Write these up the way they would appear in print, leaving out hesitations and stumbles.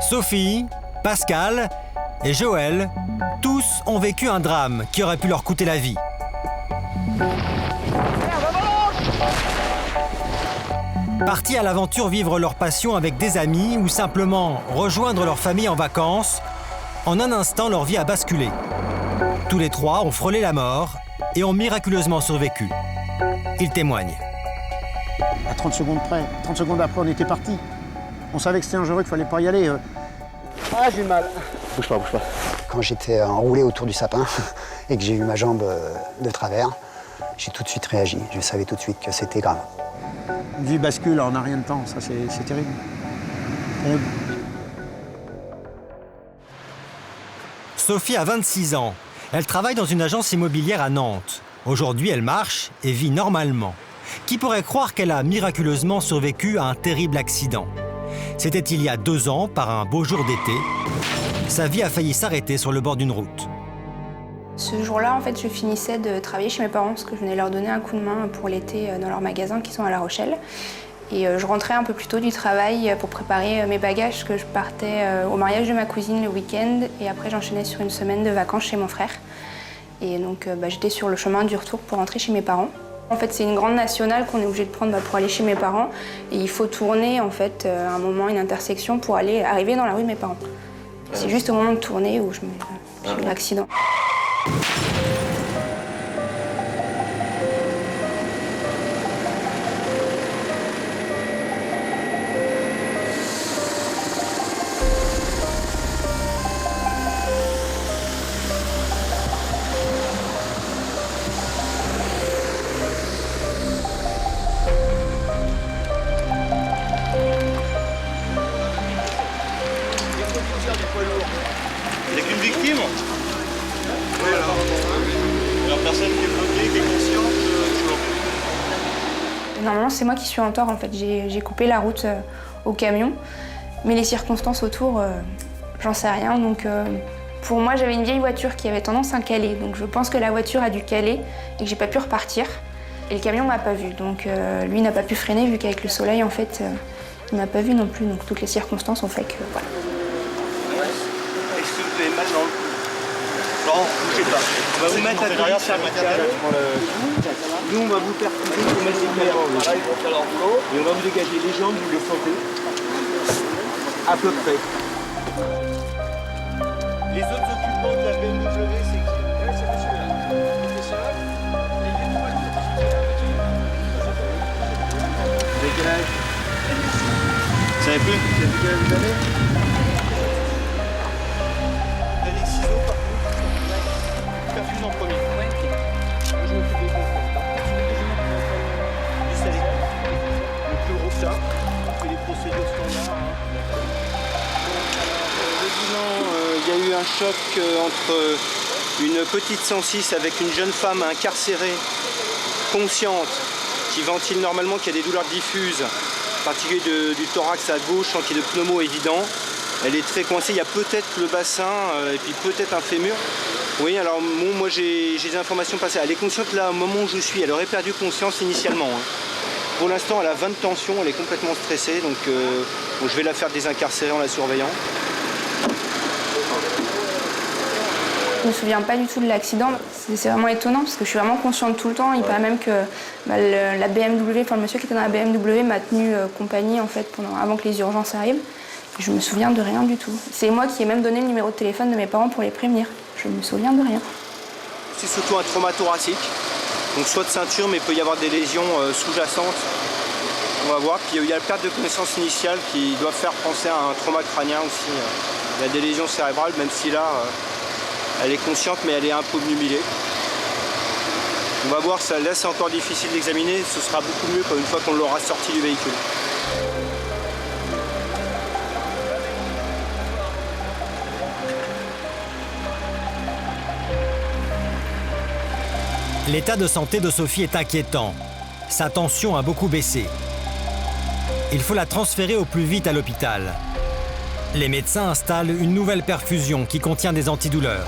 Sophie, Pascal et Joël, tous ont vécu un drame qui aurait pu leur coûter la vie. Partis à l'aventure vivre leur passion avec des amis ou simplement rejoindre leur famille en vacances, en un instant leur vie a basculé. Tous les trois ont frôlé la mort et ont miraculeusement survécu. Ils témoignent. À 30 secondes près, 30 secondes après, on était partis. On savait que c'était dangereux, qu'il fallait pas y aller. Ah, j'ai mal. Bouge pas, bouge pas. Quand j'étais enroulé autour du sapin et que j'ai eu ma jambe de travers, j'ai tout de suite réagi. Je savais tout de suite que c'était grave. Une vie bascule en un rien de temps, ça c'est terrible. Terrible. Sophie a 26 ans. Elle travaille dans une agence immobilière à Nantes. Aujourd'hui, elle marche et vit normalement. Qui pourrait croire qu'elle a miraculeusement survécu à un terrible accident? C'était il y a 2 ans, par un beau jour d'été. Sa vie a failli s'arrêter sur le bord d'une route. Ce jour-là, en fait, je finissais de travailler chez mes parents parce que je venais leur donner un coup de main pour l'été dans leur magasin qui sont à La Rochelle. Et je rentrais un peu plus tôt du travail pour préparer mes bagages parce que je partais au mariage de ma cousine le week-end et après j'enchaînais sur une semaine de vacances chez mon frère. Et donc j'étais sur le chemin du retour pour rentrer chez mes parents. En fait, c'est une grande nationale qu'on est obligé de prendre pour aller chez mes parents. Et il faut tourner, en fait, à un moment, une intersection pour arriver dans la rue de mes parents. C'est juste au moment de tourner où j'ai eu l'accident. Il n'y a qu'une victime? Oui, alors personne qui est bloquée, qui est consciente, toujours. Normalement, c'est moi qui suis en tort, en fait. J'ai coupé la route au camion, mais les circonstances autour, j'en sais rien. Donc, pour moi, j'avais une vieille voiture qui avait tendance à caler. Donc, je pense que la voiture a dû caler et que j'ai pas pu repartir. Et le camion m'a pas vu. Donc, lui n'a pas pu freiner, vu qu'avec le soleil, en fait, il m'a pas vu non plus. Donc, toutes les circonstances ont fait que, voilà. Est-ce que vous avez mal dans le cou? Non, bougez pas. On va vous mettre à derrière cervical. Nous, on va vous perfuser, vous mettre des nerfs. Et on va vous dégager les jambes, vous les sentez. À peu près. Les autres occupants de la BMW, c'est qui? C'est monsieur-là. C'est ça. Vous avez quel âge? Vous savez plus? Vous avez quel âge vous avez? En premier. Ouais, ok. Moi, je m'occupe des contrôles. Par contre, du salé. Le plus gros ça. On fait les procédures standards. Le bilan, il y a eu un choc entre une petite 106 avec une jeune femme incarcérée, consciente, qui ventile normalement, qui a des douleurs diffuses, en particulier du thorax à gauche, qui est de pneumo évident. Elle est très coincée. Il y a peut-être le bassin et puis peut-être un fémur. Oui, alors moi j'ai des informations passées. Elle est consciente là au moment où je suis. Elle aurait perdu conscience initialement. Pour l'instant, elle a 20 de tension, elle est complètement stressée. Donc je vais la faire désincarcérer en la surveillant. Je ne me souviens pas du tout de l'accident. C'est vraiment étonnant parce que je suis vraiment consciente tout le temps. Il paraît même que la BMW, enfin le monsieur qui était dans la BMW m'a tenu compagnie en fait avant que les urgences arrivent. Je me souviens de rien du tout. C'est moi qui ai même donné le numéro de téléphone de mes parents pour les prévenir. Je me souviens de rien. C'est surtout un trauma thoracique, donc soit de ceinture, mais il peut y avoir des lésions sous-jacentes. On va voir. Puis il y a la perte de connaissance initiale qui doit faire penser à un trauma crânien aussi. Il y a des lésions cérébrales, même si là, elle est consciente, mais elle est un peu obnubilée. On va voir, là c'est encore difficile d'examiner, ce sera beaucoup mieux une fois qu'on l'aura sorti du véhicule. L'état de santé de Sophie est inquiétant. Sa tension a beaucoup baissé. Il faut la transférer au plus vite à l'hôpital. Les médecins installent une nouvelle perfusion qui contient des antidouleurs.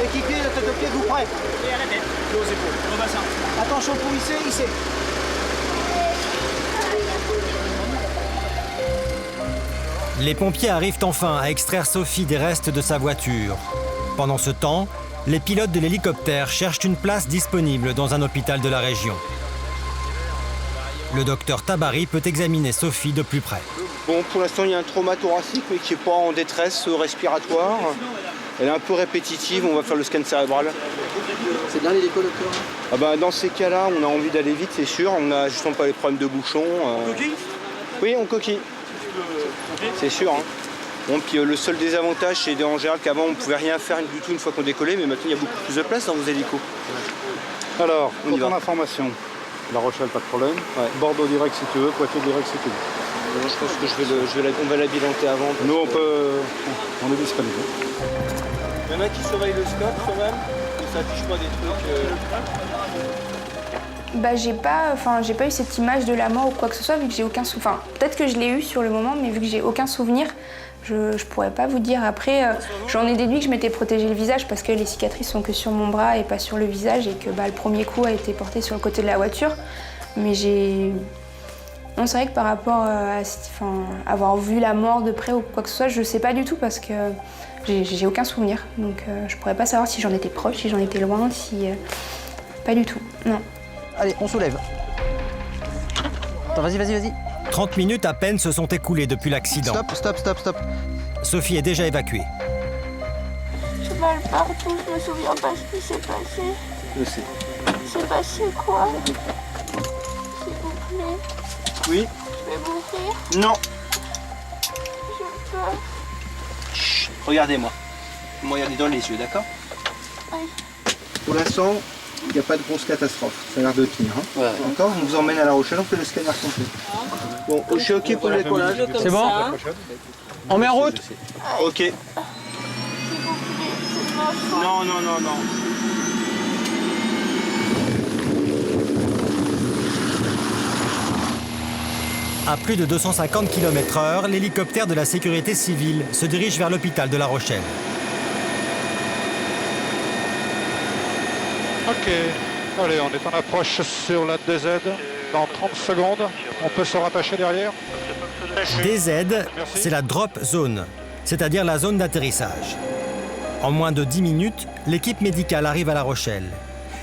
Équipez la tête de pied, vous prêt? Et à la tête, et aux épaules, au bassin. Attention pour hisser. Les pompiers arrivent enfin à extraire Sophie des restes de sa voiture. Pendant ce temps, les pilotes de l'hélicoptère cherchent une place disponible dans un hôpital de la région. Le docteur Tabary peut examiner Sophie de plus près. Bon, pour l'instant, il y a un trauma thoracique, mais qui n'est pas en détresse respiratoire. Elle est un peu répétitive, on va faire le scan cérébral. C'est bien l'hélico, docteur? Ah bah, dans ces cas-là, on a envie d'aller vite, c'est sûr. On n'a justement pas les problèmes de bouchons. Coquille? Oui, on coquille. C'est sûr. Hein. Bon, puis le seul désavantage, c'est en général qu'avant, on ne pouvait rien faire du tout une fois qu'on décollait, mais maintenant, il y a beaucoup plus de place dans vos hélicos. Alors, On y pour ton va. information, La Rochelle, pas de problème. Ouais. Bordeaux direct si tu veux, Poitiers direct si tu veux. Je pense que on va la bilanter avant. Nous, on est disponible. Il y en a qui surveillent le scope quand même, et ça affiche pas des trucs. Bah, j'ai pas eu cette image de la mort ou quoi que ce soit, vu que j'ai aucun souvenir. Enfin, peut-être que je l'ai eu sur le moment, mais vu que j'ai aucun souvenir, je pourrais pas vous dire. Après, j'en ai déduit que je m'étais protégé le visage parce que les cicatrices sont que sur mon bras et pas sur le visage, et que le premier coup a été porté sur le côté de la voiture. Mais non, c'est vrai que par rapport à avoir vu la mort de près ou quoi que ce soit, je sais pas du tout parce que j'ai aucun souvenir. Donc je pourrais pas savoir si j'en étais proche, si j'en étais loin, si... Pas du tout, non. Allez, on soulève. Attends, vas-y. 30 minutes à peine se sont écoulées depuis l'accident. Stop. Sophie est déjà évacuée. J'ai mal partout, je me souviens pas ce qui s'est passé. Je sais. C'est passé quoi? S'il vous plaît, Oui? je vais mourir, Non. j'ai peur. Chut, regardez-moi. Vous me regardez dans les yeux, d'accord? Oui. Pour l'instant, il n'y a pas de grosse catastrophe. Ça a l'air de tenir. Hein. D'accord? On vous emmène à La Rochelle, on fait le scanner complet. Bon, je suis OK pour le décollage. C'est bon? On met en route? OK. S'il vous plaît, c'est de ma faute. Non. À plus de 250 km/h, l'hélicoptère de la sécurité civile se dirige vers l'hôpital de La Rochelle. Ok, allez, on est en approche sur la DZ. Dans 30 secondes, on peut se rattacher derrière. DZ, c'est la drop zone, c'est-à-dire la zone d'atterrissage. En moins de 10 minutes, l'équipe médicale arrive à La Rochelle.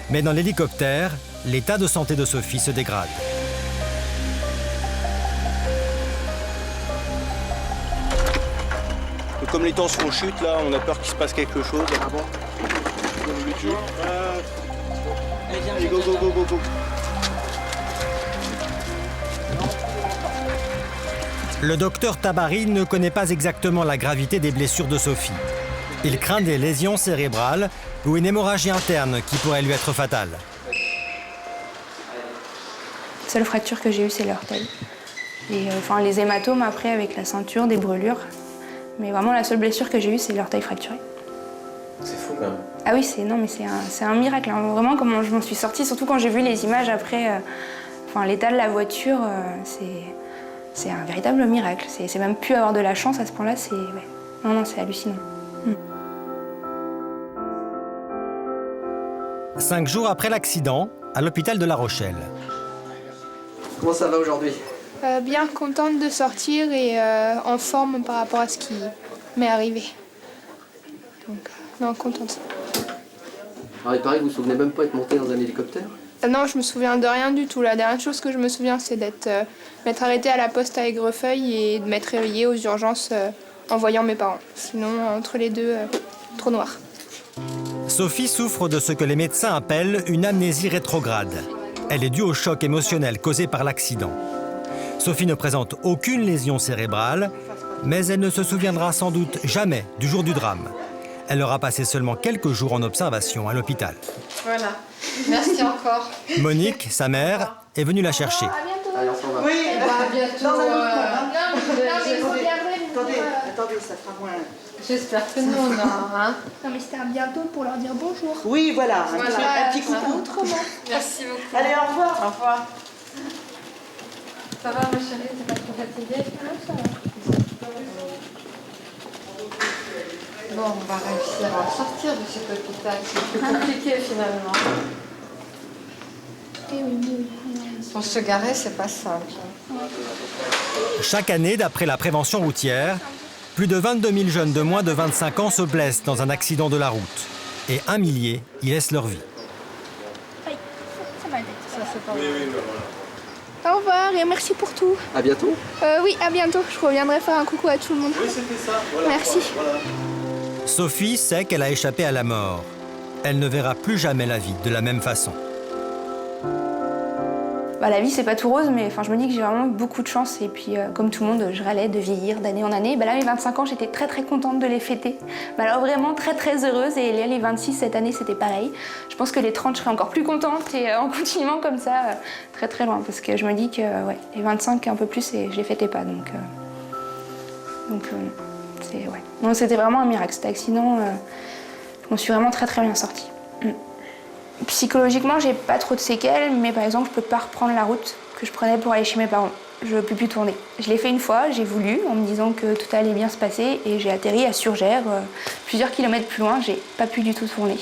Mais dans l'hélicoptère, l'état de santé de Sophie se dégrade. Comme les tensions chutent, là, on a peur qu'il se passe quelque chose. Ah bon? Allez, go. Le docteur Tabary ne connaît pas exactement la gravité des blessures de Sophie. Il craint des lésions cérébrales ou une hémorragie interne qui pourrait lui être fatale. La seule fracture que j'ai eue, c'est l'orteil. Et les hématomes après avec la ceinture, des brûlures. Mais vraiment, la seule blessure que j'ai eue, c'est l'orteil fracturé. C'est fou quand même. Ah oui, c'est un miracle. Hein. Vraiment, comment je m'en suis sortie, surtout quand j'ai vu les images après, l'état de la voiture, c'est un véritable miracle. C'est même plus avoir de la chance à ce point-là, c'est... Ouais. Non, c'est hallucinant. 5 jours après l'accident, à l'hôpital de La Rochelle. Comment ça va aujourd'hui? Bien contente de sortir et en forme par rapport à ce qui m'est arrivé. Donc, non, contente. Alors il paraît que vous vous souvenez même pas être monté dans un hélicoptère? Non, je me souviens de rien du tout. La dernière chose que je me souviens, c'est m'être arrêtée à la poste à Aigrefeuille et de m'être réveillée aux urgences en voyant mes parents. Sinon, entre les deux, trop noir. Sophie souffre de ce que les médecins appellent une amnésie rétrograde. Elle est due au choc émotionnel causé par l'accident. Sophie ne présente aucune lésion cérébrale, mais elle ne se souviendra sans doute jamais du jour du drame. Elle aura passé seulement quelques jours en observation à l'hôpital. Voilà. Merci encore. Monique, sa mère, est venue la chercher. Allez, on s'en va. Oui, à bientôt. Attendez, ça sera moins... J'espère que non, hein. Non, mais c'était à bientôt pour leur dire bonjour. Oui, voilà, Voilà. un petit coucou. Autrement. Merci beaucoup. Allez, au revoir. Au revoir. Ça va, ma chérie? T'es pas trop fatiguée? Non, ça va. Bon, on va réussir à sortir de cet hôpital. C'est plus compliqué finalement. Pour se garer, c'est pas simple. Chaque année, d'après la prévention routière, plus de 22 000 jeunes de moins de 25 ans se blessent dans un accident de la route. Et 1 millier y laissent leur vie. Au revoir et merci pour tout. À bientôt. Oui, à bientôt. Je reviendrai faire un coucou à tout le monde. Oui, c'était ça. Voilà. Merci. Voilà. Sophie sait qu'elle a échappé à la mort. Elle ne verra plus jamais la vie de la même façon. La vie, c'est pas tout rose, mais je me dis que j'ai vraiment beaucoup de chance. Et puis, comme tout le monde, je râlais de vieillir d'année en année. Là, mes 25 ans, j'étais très très contente de les fêter. Alors vraiment très très heureuse. Et les 26 cette année, c'était pareil. Je pense que les 30, je serai encore plus contente. Et en continuant comme ça, très très loin. Parce que je me dis que les 25, un peu plus, et je les fêtais pas. Donc non, c'était vraiment un miracle. Cet accident, je m'en suis vraiment très très bien sortie. Psychologiquement, j'ai pas trop de séquelles, mais par exemple, je peux pas reprendre la route que je prenais pour aller chez mes parents. Je peux plus tourner. Je l'ai fait une fois, j'ai voulu, en me disant que tout allait bien se passer, et j'ai atterri à Surgères, plusieurs kilomètres plus loin, j'ai pas pu du tout tourner.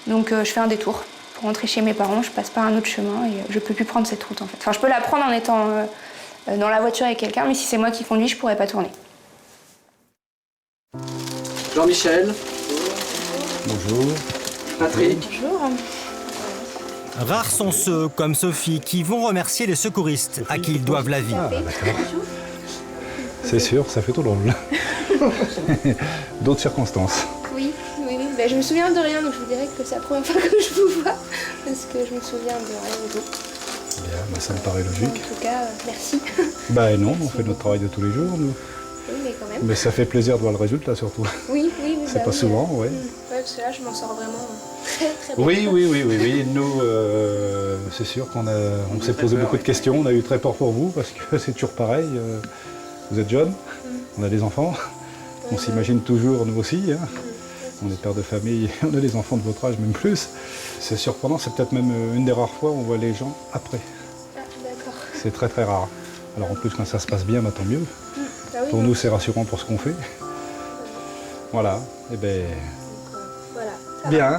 Donc je fais un détour pour rentrer chez mes parents, je passe par un autre chemin, et je peux plus prendre cette route en fait. Je peux la prendre en étant dans la voiture avec quelqu'un, mais si c'est moi qui conduis, je pourrais pas tourner. Jean-Michel. Bonjour. Patrick. Bonjour. Rares sont ceux, comme Sophie, qui vont remercier les secouristes à qui ils doivent la vie. Ah, d'accord. C'est sûr, ça fait tout drôle. D'autres circonstances. Oui. Je me souviens de rien, donc je vous dirais que c'est la première fois que je vous vois, parce que je me souviens de rien du tout. Bien, ça me paraît logique. En tout cas, merci. Non, on fait notre travail de tous les jours, nous. Oui, mais quand même. Mais ça fait plaisir de voir le résultat, surtout. Oui. C'est pas souvent, oui. Parce que là, je m'en sors vraiment très bien. Oui. Nous, c'est sûr qu'on s'est posé beaucoup de questions. On a eu très peur pour vous, parce que c'est toujours pareil. Vous êtes jeunes, on a des enfants. On s'imagine toujours, nous aussi. On est père de famille, on a des enfants de votre âge, même plus. C'est surprenant, c'est peut-être même une des rares fois où on voit les gens après. Ah, d'accord. C'est très très rare. Alors en plus, quand ça se passe bien, tant mieux. Pour nous, c'est rassurant pour ce qu'on fait. Voilà, Voilà. Bien,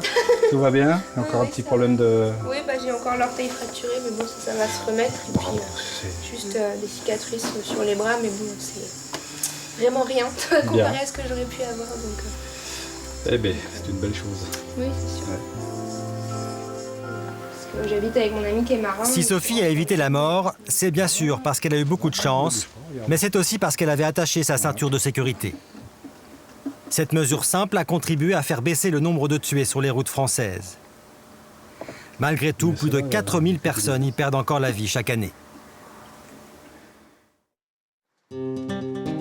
tout va bien. Il y a encore un petit problème de... Oui, j'ai encore l'orteil fracturé, mais bon, ça va se remettre. Et puis, juste des cicatrices sur les bras, mais bon, c'est vraiment rien comparé à ce que j'aurais pu avoir. Donc, c'est une belle chose. Oui, c'est sûr. Parce que j'habite avec mon ami qui est marin. Si Sophie a évité la mort, c'est bien sûr parce qu'elle a eu beaucoup de chance, mais c'est aussi parce qu'elle avait attaché sa ceinture de sécurité. Cette mesure simple a contribué à faire baisser le nombre de tués sur les routes françaises. Malgré tout, plus de 4000 personnes y perdent encore la vie chaque année.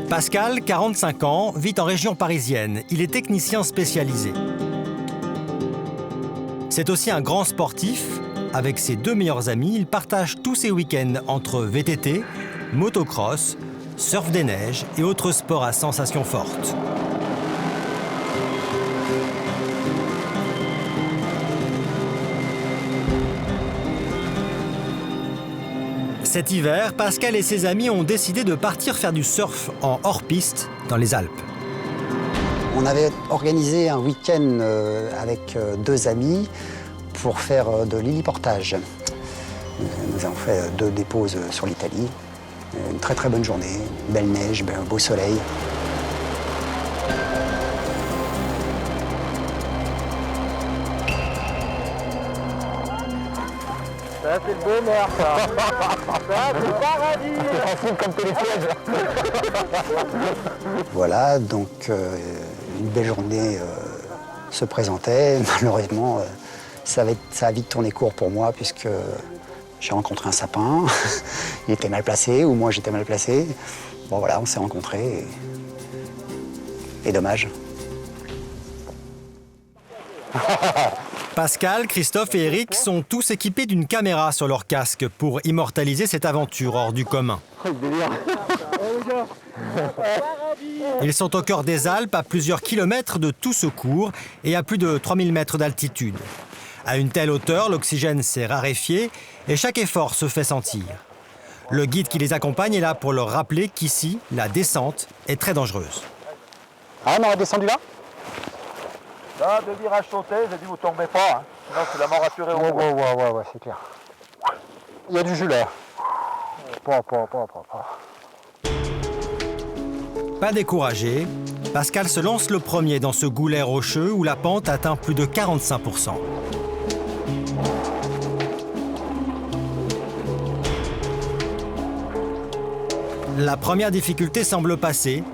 Pascal, 45 ans, vit en région parisienne. Il est technicien spécialisé. C'est aussi un grand sportif. Avec ses 2 meilleurs amis, il partage tous ses week-ends entre VTT, motocross, surf des neiges et autres sports à sensations fortes. Cet hiver, Pascal et ses amis ont décidé de partir faire du surf en hors-piste dans les Alpes. On avait organisé un week-end avec 2 amis pour faire de l'héliportage. Nous avons fait 2 déposes sur l'Italie. Une très très bonne journée, belle neige, un beau soleil. Ça, c'est le bonheur, ça. Ça, c'est le paradis. C'est facile comme téléphone. Voilà, donc une belle journée se présentait. Malheureusement, ça a vite tourné court pour moi puisque j'ai rencontré un sapin. Il était mal placé ou moi j'étais mal placé. Bon voilà, on s'est rencontrés et dommage. Pascal, Christophe et Eric sont tous équipés d'une caméra sur leur casque pour immortaliser cette aventure hors du commun. Ils sont au cœur des Alpes, à plusieurs kilomètres de tout secours et à plus de 3000 mètres d'altitude. À une telle hauteur, l'oxygène s'est raréfié et chaque effort se fait sentir. Le guide qui les accompagne est là pour leur rappeler qu'ici, la descente est très dangereuse. Ah, on aurait descendu là ? Là, deux virages sautés, j'ai dit vous tombez pas, hein. Sinon c'est la mort assurée au bout. Ouais, c'est clair. Il y a du jus là. Pas découragé, Pascal se lance le premier dans ce goulet rocheux où la pente atteint plus de 45%. La première difficulté semble passer,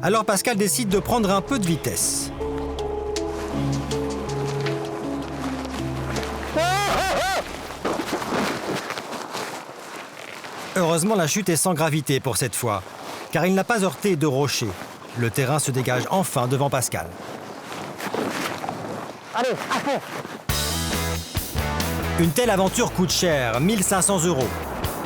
alors Pascal décide de prendre un peu de vitesse. Heureusement, la chute est sans gravité pour cette fois, car il n'a pas heurté de rocher. Le terrain se dégage enfin devant Pascal. Allez, à fond. Une telle aventure coûte cher, 1 500 €.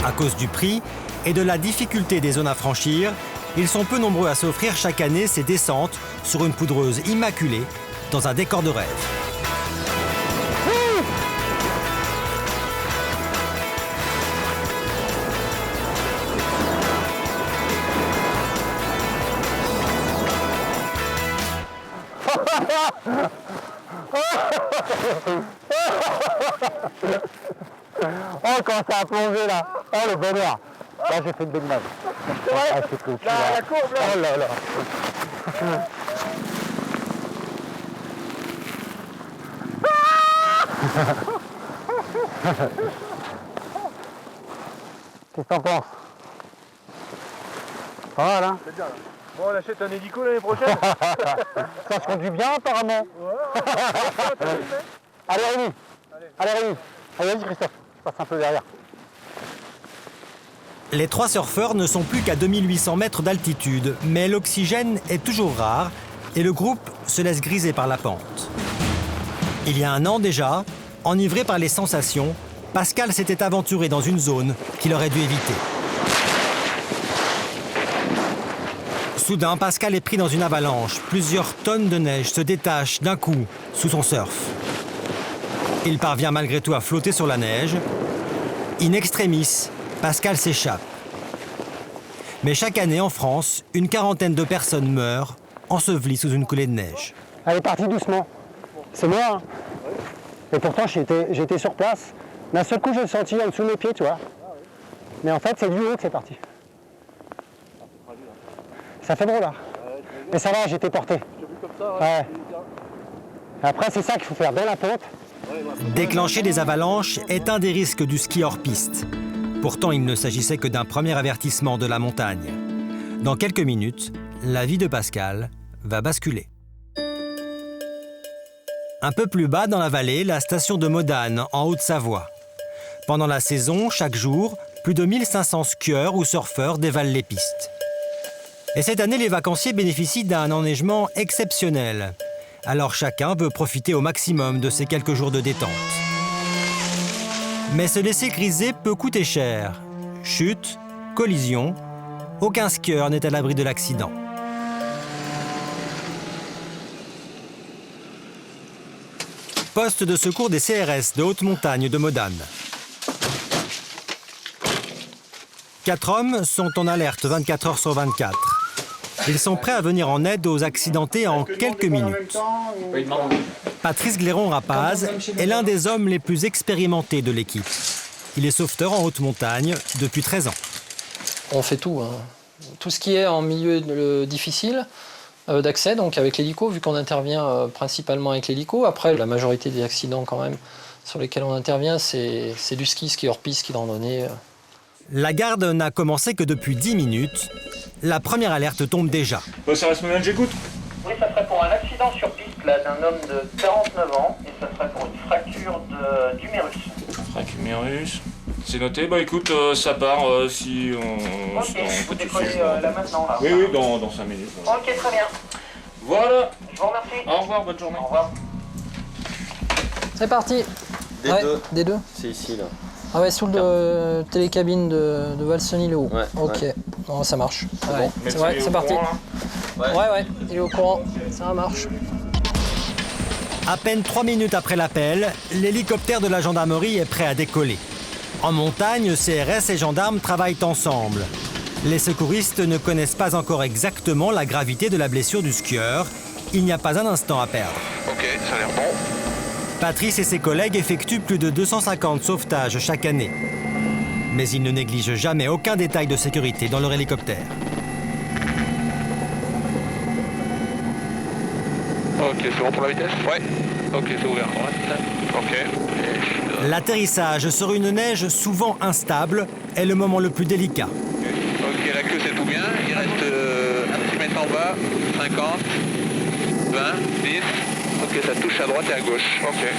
À cause du prix et de la difficulté des zones à franchir, ils sont peu nombreux à s'offrir chaque année ces descentes sur une poudreuse immaculée dans un décor de rêve. Oh, quand ça a plongé là. Oh, le bonheur. Là, j'ai fait une belle image. Ah, c'est cool. La courbe là. Oh là là. Qu'est-ce que t'en penses? Pas mal, hein? C'est bien là. Bon, on achète un hélico l'année prochaine. Ça se conduit bien apparemment. Ouais. Allez, Rémi. Allez, Rémi. Allez, vas-y, Christophe. Je passe un peu derrière. Les trois surfeurs ne sont plus qu'à 2800 mètres d'altitude, mais l'oxygène est toujours rare et le groupe se laisse griser par la pente. Il y a un an déjà, enivré par les sensations, Pascal s'était aventuré dans une zone qu'il aurait dû éviter. Soudain, Pascal est pris dans une avalanche. Plusieurs tonnes de neige se détachent d'un coup sous son surf. Il parvient malgré tout à flotter sur la neige. In extremis, Pascal s'échappe. Mais chaque année en France, une quarantaine de personnes meurent, ensevelies sous une coulée de neige. Elle est partie doucement. C'est moi, hein. Et pourtant, j'étais sur place. D'un seul coup, je l'ai senti en dessous de mes pieds, tu vois. Mais en fait, c'est du haut que c'est parti. Ça fait drôle, là. Mais ça va, j'étais porté. Ouais. Après, c'est ça qu'il faut faire, dans la pente. Déclencher des avalanches est un des risques du ski hors piste. Pourtant, il ne s'agissait que d'un premier avertissement de la montagne. Dans quelques minutes, la vie de Pascal va basculer. Un peu plus bas dans la vallée, la station de Modane, en Haute-Savoie. Pendant la saison, chaque jour, plus de 1500 skieurs ou surfeurs dévalent les pistes. Et cette année, les vacanciers bénéficient d'un enneigement exceptionnel. Alors chacun veut profiter au maximum de ces quelques jours de détente. Mais se laisser griser peut coûter cher. Chute, collision, aucun skieur n'est à l'abri de l'accident. Poste de secours des CRS de haute montagne de Modane. 4 hommes sont en alerte 24 heures sur 24. Ils sont prêts à venir en aide aux accidentés en quelques minutes. Patrice Gléron-Rapaz est l'un des hommes les plus expérimentés de l'équipe. Il est sauveteur en haute montagne depuis 13 ans. On fait tout, hein. Tout ce qui est en milieu difficile d'accès, donc avec l'hélico, vu qu'on intervient principalement avec l'hélico. Après, la majorité des accidents quand même sur lesquels on intervient, c'est du ski hors piste, ski de randonnée. La garde n'a commencé que depuis 10 minutes. La première alerte tombe déjà. Ça reste maintenant, j'écoute. Oui, ça serait pour un accident sur piste là, d'un homme de 49 ans et ça serait pour une fracture d'humérus. Fracture d'humérus. C'est noté. Bah écoute, ça part si on... Ok, vous décollez là maintenant là. Oui, dans 5 minutes. Ok, très bien. Voilà. Je vous remercie. Au revoir, bonne journée. Au revoir. C'est parti. Des deux. C'est ici là. Ah ouais, sous le télécabine de Valseny-le-Haut. Ouais. Ok, Ouais. Bon, ça marche. C'est Ouais, bon. c'est parti. Ouais. Ouais, il est au courant. Ça marche. À peine 3 minutes après l'appel, l'hélicoptère de la gendarmerie est prêt à décoller. En montagne, CRS et gendarmes travaillent ensemble. Les secouristes ne connaissent pas encore exactement la gravité de la blessure du skieur. il n'y a pas un instant à perdre. Ok, ça a l'air bon. Patrice et ses collègues effectuent plus de 250 sauvetages chaque année. Mais ils ne négligent jamais aucun détail de sécurité dans leur hélicoptère. Ok, c'est bon pour la vitesse? Ouais. Ok, c'est ouvert. Ok. L'atterrissage sur une neige souvent instable est le moment le plus délicat. Ok, la queue c'est tout bien. Il reste un petit mètre en bas, 50, 20, 10. Ok, ça touche à droite et à gauche. Ok.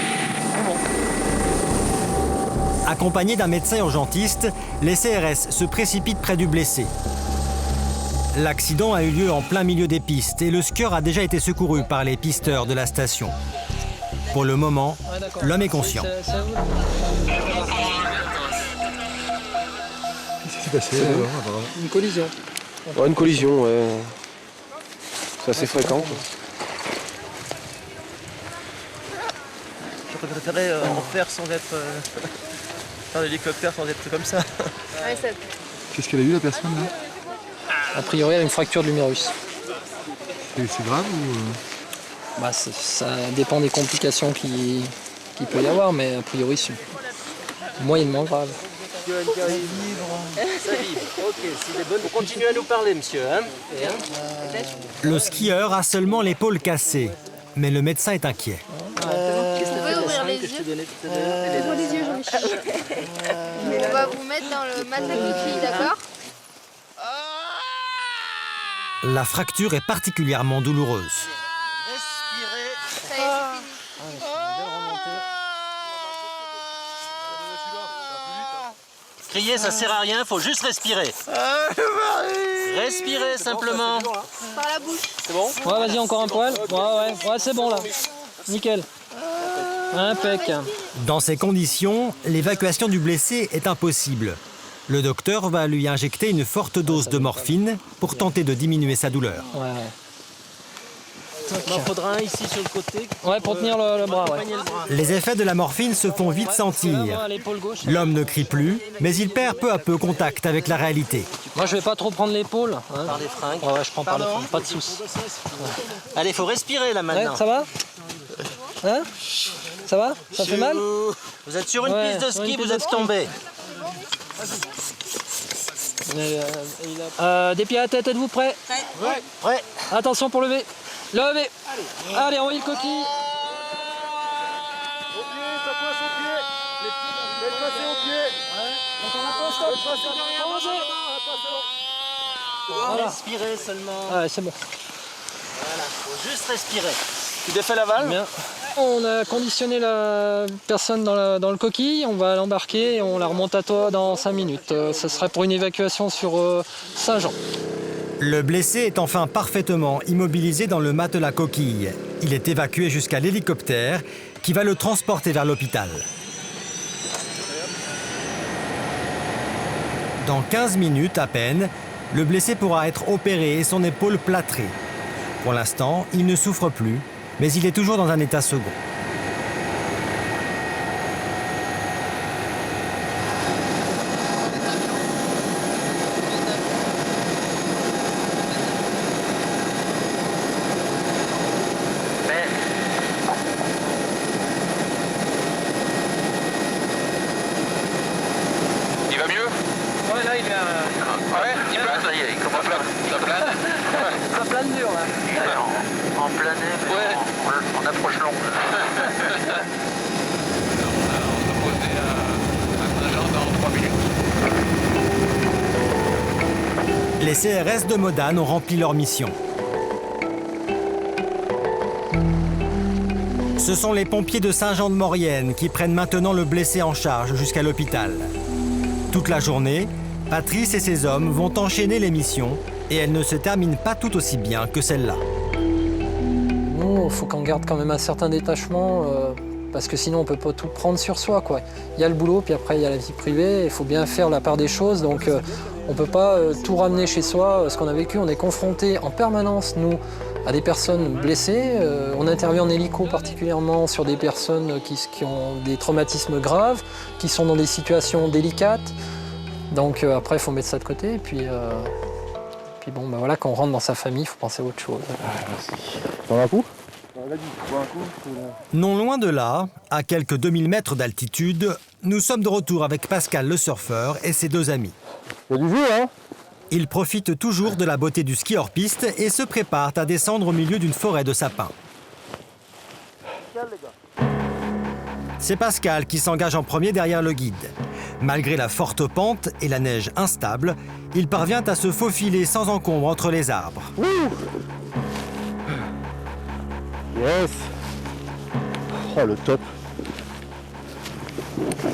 Accompagnés d'un médecin urgentiste, les CRS se précipitent près du blessé. L'accident a eu lieu en plein milieu des pistes et le skieur a déjà été secouru par les pisteurs de la station. Pour le moment, l'homme est conscient. Qu'est-ce qui s'est passé apparemment ? Une collision. Ouais, une collision, ouais. C'est assez fréquent. J'aurais préféré en faire sans être... faire l'hélicoptère sans être comme ça. Qu'est-ce qu'elle a eu la personne là ? A priori, elle a une fracture de l'humérus. C'est grave ou... Bah, ça dépend des complications qu'il peut y avoir, mais a priori, c'est moyennement grave. Ça vibre. Ok, s'il est bon, vous continuez à nous parler, monsieur. Hein Le skieur a seulement l'épaule cassée, mais le médecin est inquiet. Vous pouvez ouvrir les yeux. Ouvre les yeux, Jean-Michel. On va vous mettre dans le matelas de fille, d'accord? La fracture est particulièrement douloureuse. Ça y est, c'est fini. Crier, ça sert à rien, faut juste respirer. Respirez simplement. Par la bouche. C'est bon? Ouais, vas-y, encore un poil. Ouais, c'est bon là. Nickel. Impec. Dans ces conditions, l'évacuation du blessé est impossible. Le docteur va lui injecter une forte dose de morphine pour tenter de diminuer sa douleur. Ouais. Il en faudra un ici sur le côté. Ouais, pour tenir le bras, ouais. Les effets de la morphine se font vite sentir. L'homme ne crie plus, mais il perd peu à peu contact avec la réalité. Moi, je vais pas trop prendre l'épaule. Hein. Par les fringues. Ouais, je prends par les fringues, pas de soucis. Allez, il faut respirer là maintenant. Ouais, ça va? Hein? Ça va? Ça fait mal? Vous êtes sur une piste de ski, vous êtes tombé. Des pieds à la tête, êtes-vous prêts? Ouais. Prêt. Attention pour lever. Lever. Allez, envoyez le coquille. Au pied, ça coince au pied. Les pieds placés au pied. Donc on approche, stop. Voilà. Respirez seulement. Ouais, c'est bon. Voilà, faut juste respirer. Tu défais la valve? Bien. On a conditionné la personne dans le coquille, on va l'embarquer et on la remonte à toi dans 5 minutes. Ce serait pour une évacuation sur Saint-Jean. Le blessé est enfin parfaitement immobilisé dans le matelas coquille. Il est évacué jusqu'à l'hélicoptère qui va le transporter vers l'hôpital. Dans 15 minutes à peine, le blessé pourra être opéré et son épaule plâtrée. Pour l'instant, il ne souffre plus, mais il est toujours dans un état second. Il va mieux? Ouais, là il est... Ouais, il plane, ça y est, il commence ça plane. Ça plane dur là. En plein nez, mais Ouais. en approche longue. On va poser à Saint-Jean dans 3 minutes. Les CRS de Modane ont rempli leur mission. Ce sont les pompiers de Saint-Jean-de-Maurienne qui prennent maintenant le blessé en charge jusqu'à l'hôpital. Toute la journée, Patrice et ses hommes vont enchaîner les missions et elles ne se terminent pas tout aussi bien que celle-là. Nous, il faut qu'on garde quand même un certain détachement parce que sinon on ne peut pas tout prendre sur soi, quoi. Il y a le boulot, puis après il y a la vie privée, il faut bien faire la part des choses, donc on ne peut pas tout ramener chez soi. Ce qu'on a vécu, on est confronté en permanence, nous, à des personnes blessées. On intervient en hélico particulièrement sur des personnes qui ont des traumatismes graves, qui sont dans des situations délicates. Donc après, il faut mettre ça de côté. Et puis Puis bon, ben voilà, quand on rentre dans sa famille, il faut penser à autre chose. Merci. T'en as un coup? Non loin de là, à quelques 2000 mètres d'altitude, nous sommes de retour avec Pascal le surfeur et ses 2 amis. Il y a du jeu, hein? Ils profitent toujours de la beauté du ski hors piste et se préparent à descendre au milieu d'une forêt de sapins. C'est Pascal qui s'engage en premier derrière le guide. Malgré la forte pente et la neige instable, il parvient à se faufiler sans encombre entre les arbres. Ouh! Yes! Oh, le top!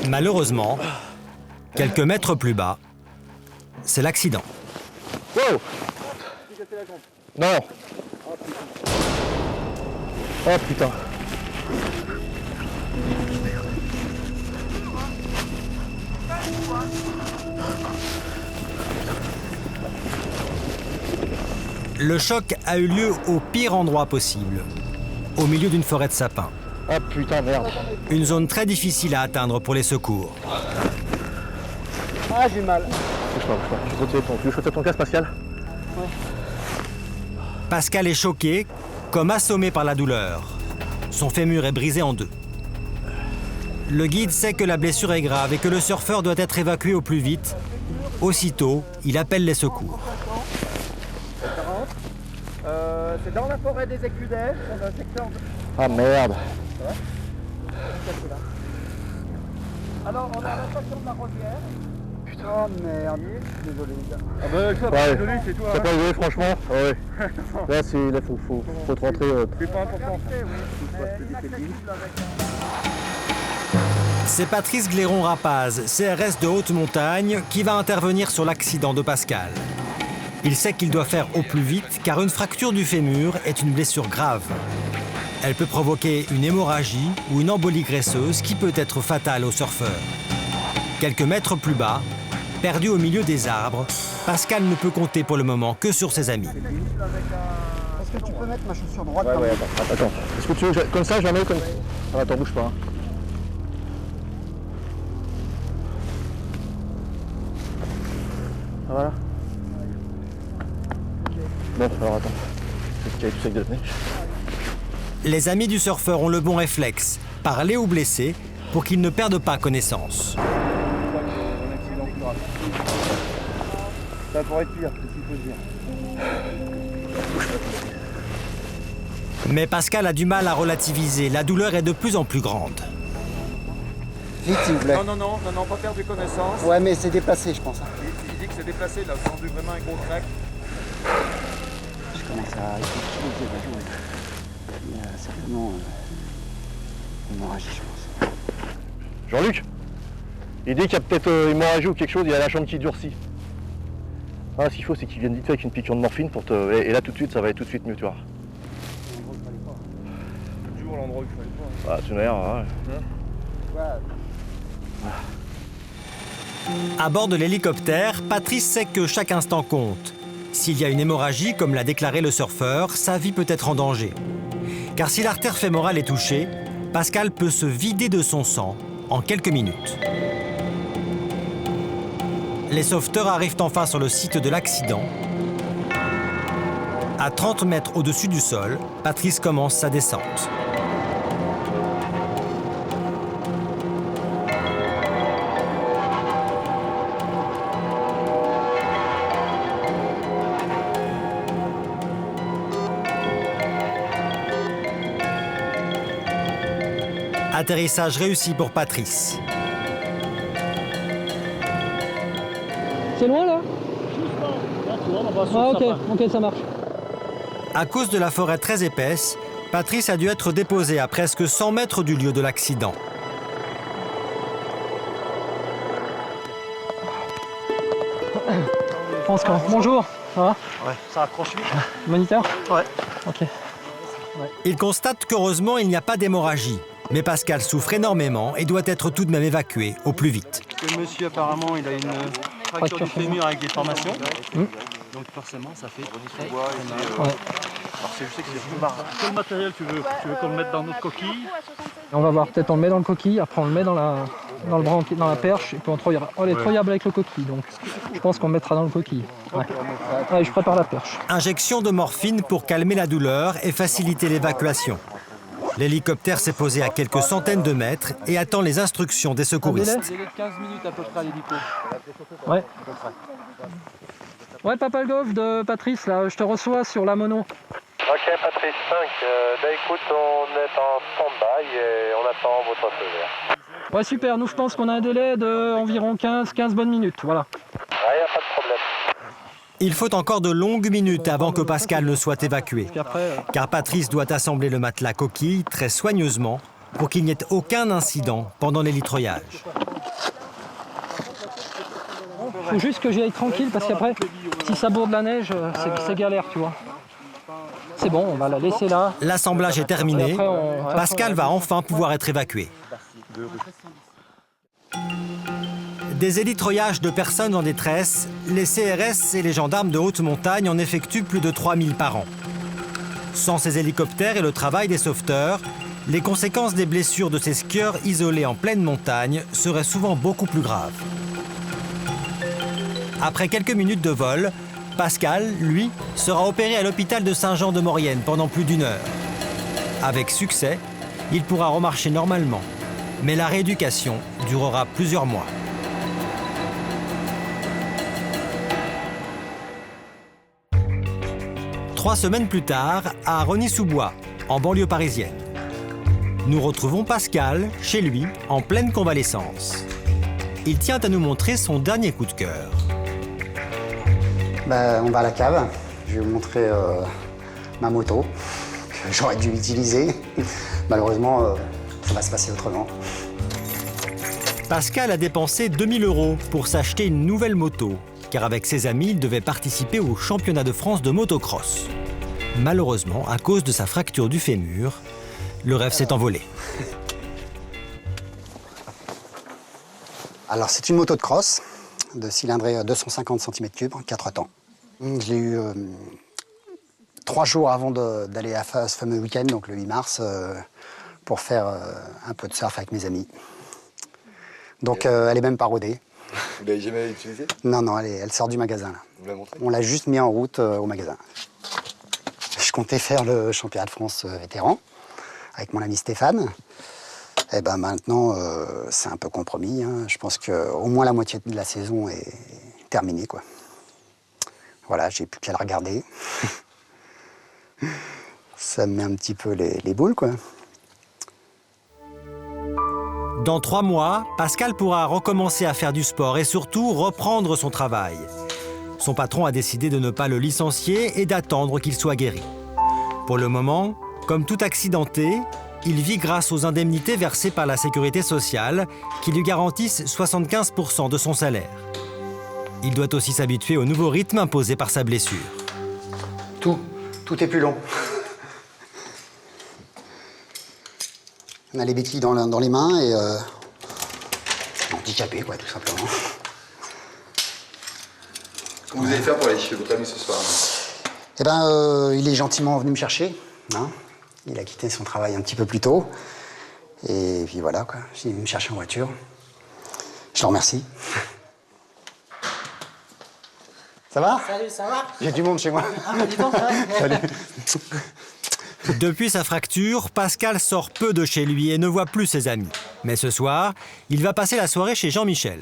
Malheureusement, quelques mètres plus bas, c'est l'accident. Wow! Non! Oh putain! Le choc a eu lieu au pire endroit possible, au milieu d'une forêt de sapins. Oh putain, merde! Une zone très difficile à atteindre pour les secours. Ah, j'ai mal. Bouge pas. Tu veux sauter ton casque, Pascal? Ouais. Pascal est choqué, comme assommé par la douleur. Son fémur est brisé en 2. Le guide sait que la blessure est grave et que le surfeur doit être évacué au plus vite. Aussitôt, il appelle les secours. C'est dans la forêt des Écudets, dans un secteur de... Ah merde! Alors, on est à la station de la Rosière. Oh merde, désolé les gars. Ah bah, ça, Ouais. désolé, c'est toi. T'as pas joué, franchement? Ouais. Là, faut te rentrer. C'est pas important. C'est Patrice Gléron-Rapaz, CRS de haute montagne, qui va intervenir sur l'accident de Pascal. Il sait qu'il doit faire au plus vite car une fracture du fémur est une blessure grave. Elle peut provoquer une hémorragie ou une embolie graisseuse qui peut être fatale au surfeur. Quelques mètres plus bas, perdu au milieu des arbres, Pascal ne peut compter pour le moment que sur ses amis. Est-ce que tu peux mettre ma chaussure droite? Ouais, attends. Est-ce que tu veux comme ça, jamais comme... Ah, attends, bouge pas. Hein. Voilà. Bon, alors attends. Je vais te caler tout sec de neige. Les amis du surfeur ont le bon réflexe, parler ou blesser, pour qu'ils ne perdent pas connaissance. Ça pourrait être pire, c'est ce qu'il faut dire. Mais Pascal a du mal à relativiser, la douleur est de plus en plus grande. Vite, s'il vous plaît. Non, pas perdre de connaissance. Ouais, mais c'est déplacé, je pense. Il dit que c'est déplacé, là, j'ai entendu vraiment un gros crack. Je commence à exploser la joue. Mais c'est vraiment une hémorragie, je pense. Jean-Luc, il dit qu'il y a peut-être hémorragie ou quelque chose, il y a la jambe qui durcit. Ah, ce qu'il faut, c'est qu'il vienne vite fait avec une piqûre de morphine pour te... Et là, tout de suite, ça va être tout de suite mieux, tu vois. Toujours l'endroit où il fallait pas. Ah, tu m'as l'air, ouais. À bord de l'hélicoptère, Patrice sait que chaque instant compte. S'il y a une hémorragie, comme l'a déclaré le surfeur, sa vie peut être en danger. Car si l'artère fémorale est touchée, Pascal peut se vider de son sang en quelques minutes. Les sauveteurs arrivent enfin sur le site de l'accident. À 30 mètres au-dessus du sol, Patrice commence sa descente. Atterrissage réussi pour Patrice. C'est loin là? Ah ok, ça marche. À cause de la forêt très épaisse, Patrice a dû être déposé à presque 100 mètres du lieu de l'accident. François, bonjour, ça va? Ouais, ça accroche vite. Moniteur? Ouais. Ok. Il constate qu'heureusement, il n'y a pas d'hémorragie. Mais Pascal souffre énormément et doit être tout de même évacué au plus vite. Le monsieur, apparemment, il a une fracture du fémur avec des formations. Donc forcément, ça fait très mal. Ouais. Alors, je sais que c'est plus marrant. Quel matériel tu veux? Tu veux qu'on le mette dans notre coquille? On va voir, peut-être on le met dans le coquille, après on le met dans la... dans la perche, et puis on est troyable avec le coquille, donc je pense qu'on mettra dans le coquille. Ouais. Ouais, je prépare la perche. Injection de morphine pour calmer la douleur et faciliter l'évacuation. L'hélicoptère s'est posé à quelques centaines de mètres et attend les instructions des secouristes. Un délai de 15 minutes à peu près à l'hélico. Ouais. Ouais, Papa Golf de Patrice, là, je te reçois sur la mono. Ok, Patrice 5. Écoute, on est en stand-by et on attend votre feu vert. Ouais, super. Nous, je pense qu'on a un délai d'environ 15 bonnes minutes. Voilà. Ouais, y a pas de problème. Il faut encore de longues minutes avant que Pascal ne soit évacué. Car Patrice doit assembler le matelas coquille très soigneusement pour qu'il n'y ait aucun incident pendant l'hélitreuillage. Il faut juste que j'y aille tranquille parce qu'après, si ça bourde la neige, c'est galère, tu vois. C'est bon, on va la laisser là. L'assemblage est terminé. Pascal va enfin pouvoir être évacué. Des hélitreuillages de personnes en détresse, les CRS et les gendarmes de haute montagne en effectuent plus de 3000 par an. Sans ces hélicoptères et le travail des sauveteurs, les conséquences des blessures de ces skieurs isolés en pleine montagne seraient souvent beaucoup plus graves. Après quelques minutes de vol, Pascal, lui, sera opéré à l'hôpital de Saint-Jean-de-Maurienne pendant plus d'1 heure. Avec succès, il pourra remarcher normalement. Mais la rééducation durera plusieurs mois. Trois semaines plus tard, à Rosny-sous-Bois, en banlieue parisienne. Nous retrouvons Pascal, chez lui, en pleine convalescence. Il tient à nous montrer son dernier coup de cœur. On va à la cave. Je vais vous montrer ma moto, que j'aurais dû utiliser. Malheureusement, ça va se passer autrement. Pascal a dépensé 2000 € pour s'acheter une nouvelle moto, car avec ses amis, il devait participer au championnat de France de motocross. Malheureusement, à cause de sa fracture du fémur, le rêve s'est envolé. Alors, c'est une moto de cross, de cylindrée 250 cm3, 4 temps. Je l'ai eu 3 jours avant d'aller à ce fameux week-end, donc le 8 mars, pour faire un peu de surf avec mes amis. Donc, elle est même pas rodée. Vous l'avez jamais utilisée? Non, elle sort du magasin, là. Vous la montrez? On l'a juste mis en route au magasin. Je comptais faire le championnat de France vétéran avec mon ami Stéphane. Et maintenant, c'est un peu compromis. Hein. Je pense qu'au moins la moitié de la saison est terminée, quoi. Voilà, j'ai plus qu'à la regarder. Ça me met un petit peu les boules, quoi. Dans 3 mois, Pascal pourra recommencer à faire du sport et surtout reprendre son travail. Son patron a décidé de ne pas le licencier et d'attendre qu'il soit guéri. Pour le moment, comme tout accidenté, il vit grâce aux indemnités versées par la Sécurité sociale qui lui garantissent 75% de son salaire. Il doit aussi s'habituer au nouveau rythme imposé par sa blessure. Tout est plus long. On a les béquilles dans les mains et handicapé, quoi, tout simplement. Comment vous allez faire pour aller chez votre ami ce soir? Il est gentiment venu me chercher. Hein. Il a quitté son travail un petit peu plus tôt. Et puis voilà, quoi. Il est venu me chercher en voiture. Je le remercie. Ça va? Salut, ça va? J'ai du monde chez moi. Ah, dis donc, ça va. Salut. Depuis sa fracture, Pascal sort peu de chez lui et ne voit plus ses amis. Mais ce soir, il va passer la soirée chez Jean-Michel.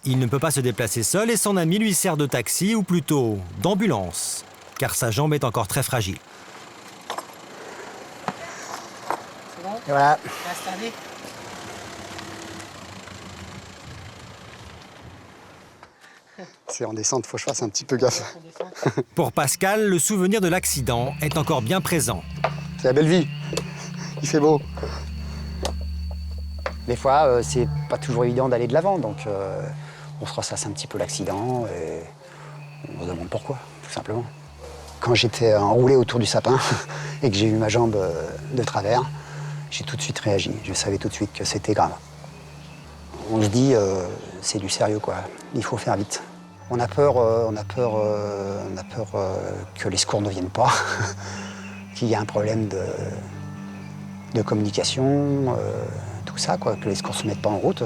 Il ne peut pas se déplacer seul et son ami lui sert de taxi, ou plutôt d'ambulance, car sa jambe est encore très fragile. C'est bon? Et voilà. T'es installé? C'est en descente, faut que je fasse un petit peu gaffe. Pour Pascal, le souvenir de l'accident est encore bien présent. C'est la belle vie. Il fait beau. Des fois, c'est pas toujours évident d'aller de l'avant, donc on se ressasse un petit peu l'accident et on se demande pourquoi, tout simplement. Quand j'étais enroulé autour du sapin et que j'ai eu ma jambe de travers, j'ai tout de suite réagi. Je savais tout de suite que c'était grave. On se dit, c'est du sérieux, quoi. Il faut faire vite. On a peur que les secours ne viennent pas, qu'il y ait un problème de communication, tout ça, quoi, que les secours ne se mettent pas en route.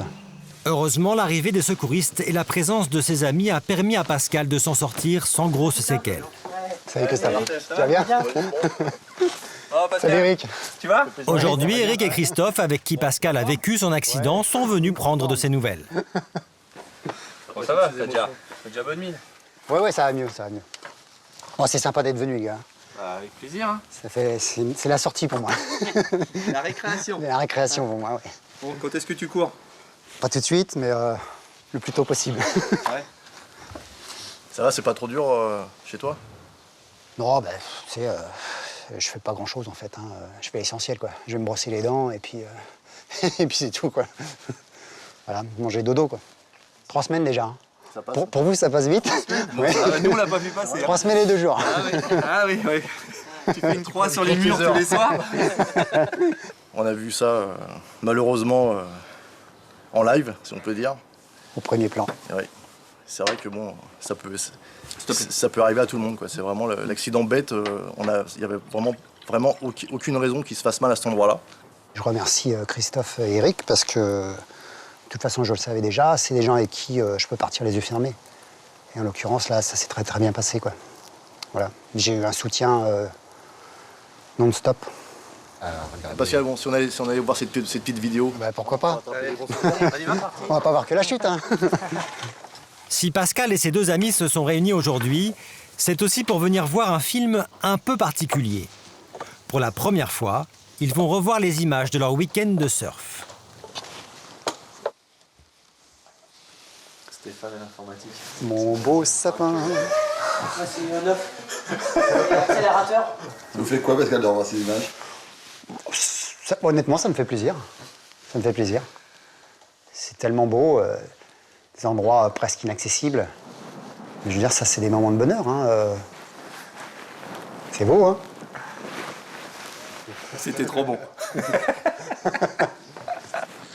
Heureusement, l'arrivée des secouristes et la présence de ses amis a permis à Pascal de s'en sortir sans grosses séquelles. Salut Christophe, tu vas bien? Salut Eric. Tu vas? Aujourd'hui, Eric et Christophe, avec qui Pascal a vécu son accident, sont venus prendre de ses nouvelles. Bon, ça va, t'as déjà bonne mine. Ouais, ça va mieux, ça va mieux. Bon, c'est sympa d'être venu, les gars. Bah, avec plaisir. Hein. C'est la sortie pour moi. La récréation. La récréation pour moi, ouais. Bon, quand est-ce que tu cours? Pas tout de suite, mais le plus tôt possible. Ouais. Ça va, c'est pas trop dur chez toi? Non, ben, tu sais, je fais pas grand-chose en fait. Hein. Je fais l'essentiel, quoi. Je vais me brosser les dents et puis, et puis c'est tout, quoi. Voilà, manger dodo, quoi. 3 semaines déjà. Hein. Ça passe. Pour vous, ça passe vite? Ouais. Nous, on l'a pas vu passer. 3 semaines et 2 jours. Ah oui, oui. Tu fais une croix sur les murs tous les soirs? On a vu ça, malheureusement, en live, si on peut dire. Au premier plan. Oui. C'est vrai que bon, ça peut arriver à tout le monde, quoi. C'est vraiment l'accident bête. Il y avait vraiment aucune raison qu'il se fasse mal à cet endroit-là. Je remercie Christophe et Eric parce que, de toute façon, je le savais déjà, c'est des gens avec qui je peux partir les yeux fermés. Et en l'occurrence, là, ça s'est très très bien passé, quoi. Voilà. J'ai eu un soutien non-stop. Pascal, bon, si on allait voir cette petite vidéo. Bah, pourquoi pas? On va pas voir que la chute, hein. Si Pascal et ses 2 amis se sont réunis aujourd'hui, c'est aussi pour venir voir un film un peu particulier. Pour la première fois, ils vont revoir les images de leur week-end de surf. Stéphane et l'informatique. Mon beau sapin. C'est un œuf. Accélérateur. Ça vous fait quoi, Pascal, de revoir ces images? Honnêtement, ça me fait plaisir. Ça me fait plaisir. C'est tellement beau, des endroits presque inaccessibles. Mais je veux dire, ça, c'est des moments de bonheur. Hein. C'est beau, hein? C'était trop bon.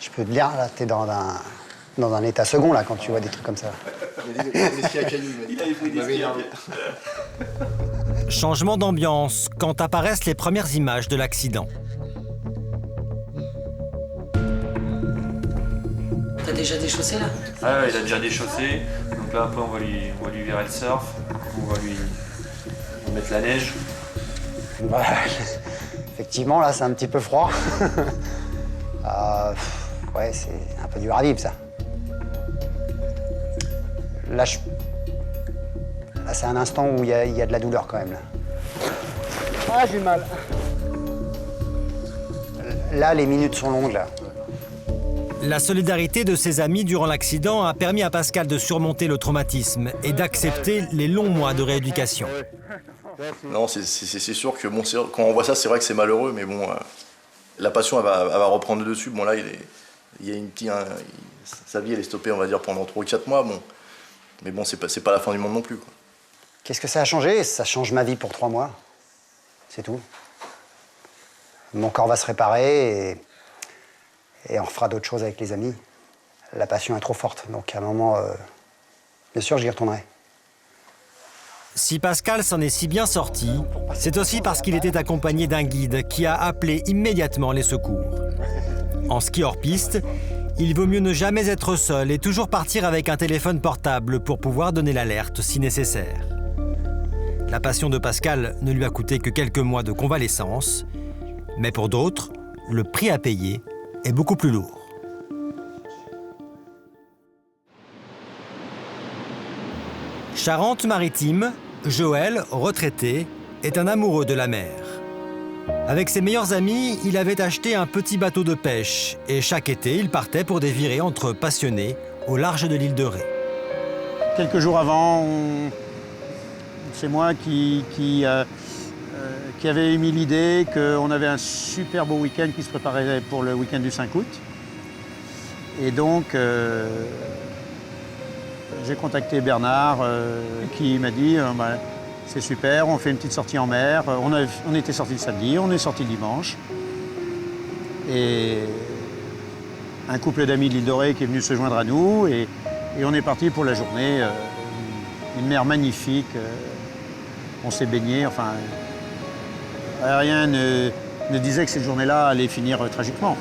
Je peux te dire, là, t'es dans un état second, là, quand tu vois des trucs comme ça. Il avait pris des skis. Changement d'ambiance quand apparaissent les premières images de l'accident. T'as déjà déchaussé là? Ah ouais, il a déjà déchaussé. Donc là après on va lui virer le surf. On va lui mettre la neige. Ouais, effectivement, là, c'est un petit peu froid. Ouais, c'est un peu dur à vivre, ça. Là, c'est un instant où il y a de la douleur, quand même. Là. Ah, j'ai mal. Là, les minutes sont longues, là. La solidarité de ses amis durant l'accident a permis à Pascal de surmonter le traumatisme et d'accepter les longs mois de rééducation. Non, c'est sûr que bon, quand on voit ça, c'est vrai que c'est malheureux, mais bon, la passion, elle va reprendre le dessus. Bon, là, il y a une petite, sa vie, elle est stoppée, on va dire, pendant 3 ou 4 mois. Bon, mais bon, c'est pas la fin du monde non plus, quoi. Qu'est-ce que ça a changé? Ça change ma vie pour 3 mois. C'est tout. Mon corps va se réparer et on refera d'autres choses avec les amis. La passion est trop forte, donc à un moment, bien sûr, j'y retournerai. Si Pascal s'en est si bien sorti, c'est aussi parce qu'il était accompagné d'un guide qui a appelé immédiatement les secours. En ski hors piste, il vaut mieux ne jamais être seul et toujours partir avec un téléphone portable pour pouvoir donner l'alerte si nécessaire. La passion de Pascal ne lui a coûté que quelques mois de convalescence, mais pour d'autres, le prix à payer est beaucoup plus lourd. Charente-Maritime, Joël, retraité, est un amoureux de la mer. Avec ses meilleurs amis, il avait acheté un petit bateau de pêche et chaque été, il partait pour des virées entre passionnés au large de l'île de Ré. Quelques jours avant, c'est moi qui avait émis l'idée qu'on avait un super beau week-end qui se préparait pour le week-end du 5 août. Et donc, j'ai contacté Bernard qui m'a dit c'est super, on fait une petite sortie en mer. On était sorti le samedi, on est sorti le dimanche. Et un couple d'amis de l'île de Ré qui est venu se joindre à nous et on est parti pour la journée. Une mer magnifique, on s'est baigné, enfin, rien ne disait que cette journée-là allait finir tragiquement.